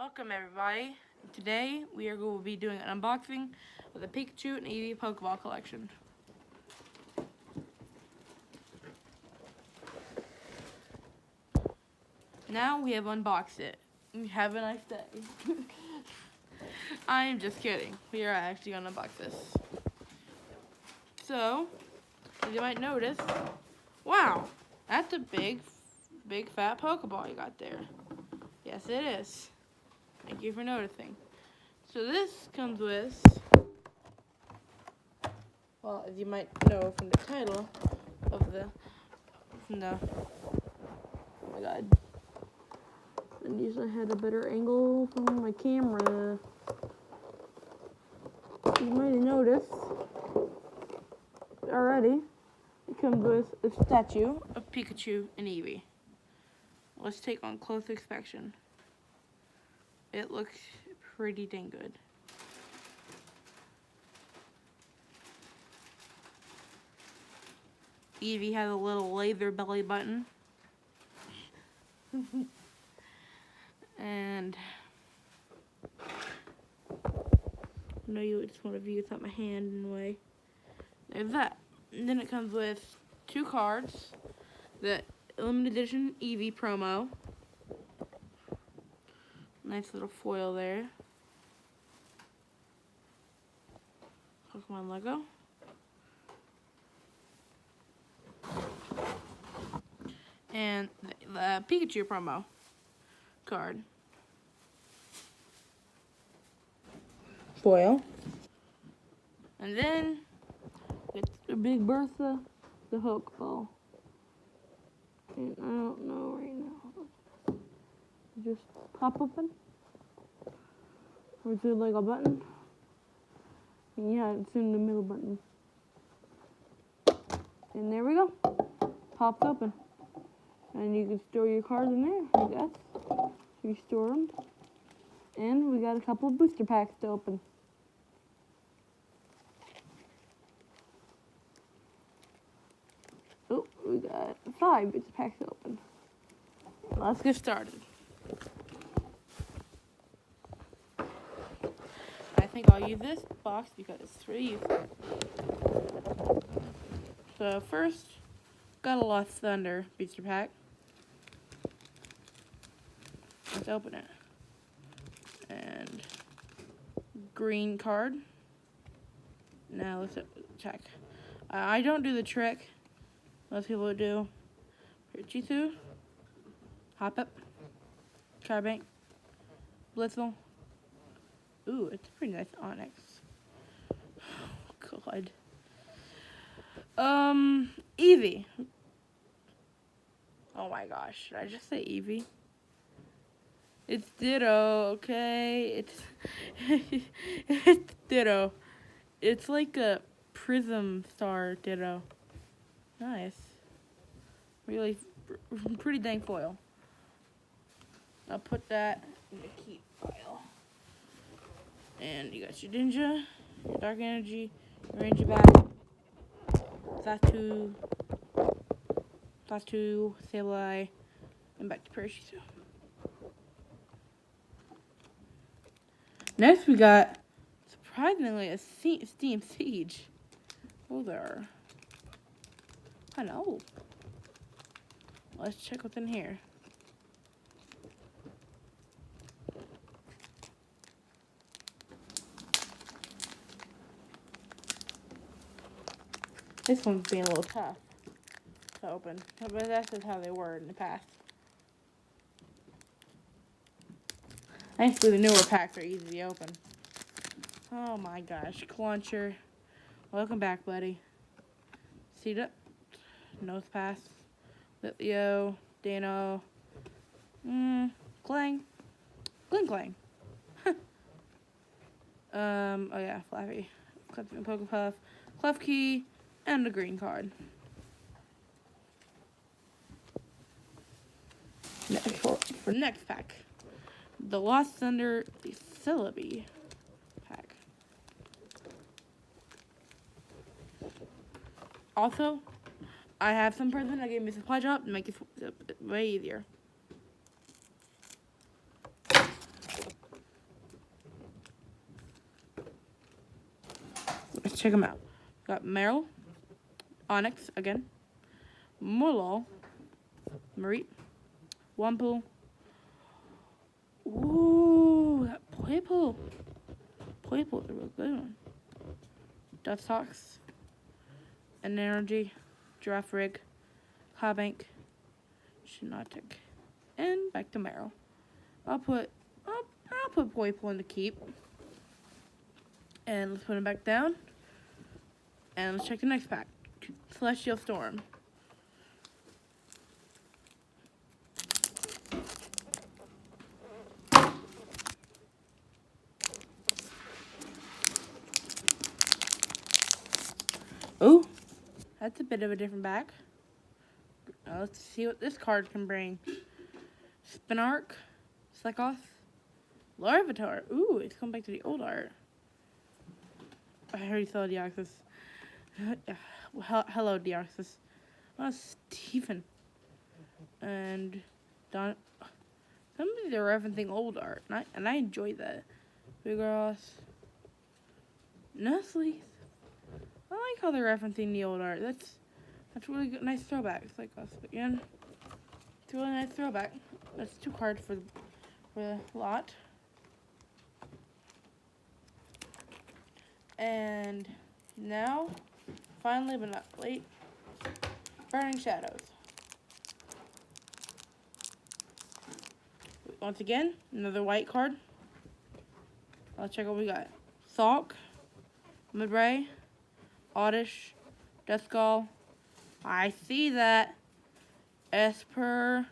Welcome everybody. Today we are going to be doing an unboxing of the Pikachu and Eevee Pokeball collection. Now we have unboxed it. Have a nice day. I am just kidding. We are actually going to unbox this. So, as you might notice, wow, that's a big fat Pokeball you got there. Yes, it is. Thank you for noticing. So this comes with, well, as you might know from the title of oh my god. I usually had a better angle from my camera. You might have noticed already, it comes with a statue of Pikachu and Eevee. Let's take on close inspection. It looks pretty dang good. Eevee has a little laser belly button. And I know you just want to view without my hand in the way. There's that. And then it comes with 2 cards. The limited edition Eevee promo. Nice little foil there. Pokémon logo. And the Pikachu promo card. Foil. And then it's a big Bertha, the Pokeball. And I don't know right now. Just pop open. Or is it like a button? Yeah, it's in the middle button. And there we go. Popped open. And you can store your cards in there, I guess. So you store them. And we got a couple of booster packs to open. Oh, we got 5 booster packs to open. Let's get started. I think I'll use this box because it's really useful. So first, got a Lost Thunder booster pack. Let's open it. And green card. Now let's check. I don't do the trick most people do. Jitsu, Hop Up, Tribank, Blitzel. Ooh, it's a pretty nice Onyx. God. Eevee. Oh my gosh, did I just say Eevee? It's Ditto, okay? It's Ditto. It's like a prism star Ditto. Nice. Really pretty dang foil. I'll put that in the keep file. And you got your Ninja, your Dark Energy, your Ranger Bat, Flash2, Sableye, and back to Parachute. Next we got, surprisingly, a Steam Siege. Oh, there. I know. Let's check what's in here. This one's being a little tough to open, but that's just how they were in the past. Thankfully, the newer packs are easy to open. Oh my gosh, Cluncher. Welcome back, buddy. Seed Up, Nose Pass, Litleo, Dano, Clang, Clang. Oh yeah, Flappy, Clippy and Pokepuff, Klefki, and a green card. Next, for next pack, the Lost Thunder Celebi pack. Also, I have some person that gave me a supply drop to make it way easier. Let's check them out. Got Meryl, Onyx again, Molol, Marie, Wumple. Ooh, that Poiple. Poiple's a real good one. Dustox, an Energy, Giraffe Rig, Cobbank, Shinotic, and back to Meryl. I'll put Poiple in the keep. And let's put him back down. And let's check the next pack. Celestial Storm. Ooh, that's a bit of a different pack. Now let's see what this card can bring. Spinark, Slekoth, Larvitar. Ooh, it's come back to the old art. I already saw Deoxys. Hello, Deoxys. Oh, Stephen. And Don. Some of these are referencing old art, and I enjoy that. Biggross. Nestle. I like how they're referencing the old art. That's really good. Nice throwback. It's like us again. It's a really nice throwback. That's 2 cards for the lot. And now, finally but not late, Burning Shadows. Once again, another white card. Let's check what we got. Salk, Midray, Oddish, Duskull. I see that. Esper.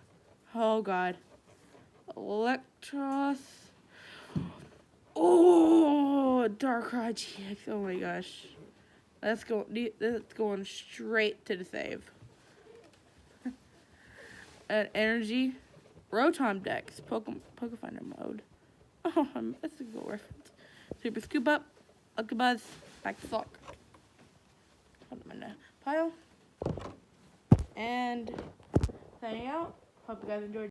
Oh god. Electros. Oh, Darkrai GX. Oh my gosh. That's going straight to the save. An Energy. Rotom Dex. Pokefinder mode. Oh, that's a good reference. Super Scoop Up. Lucky Buzz. Back to Salk. Put them in the pile. And signing out. Hope you guys enjoyed.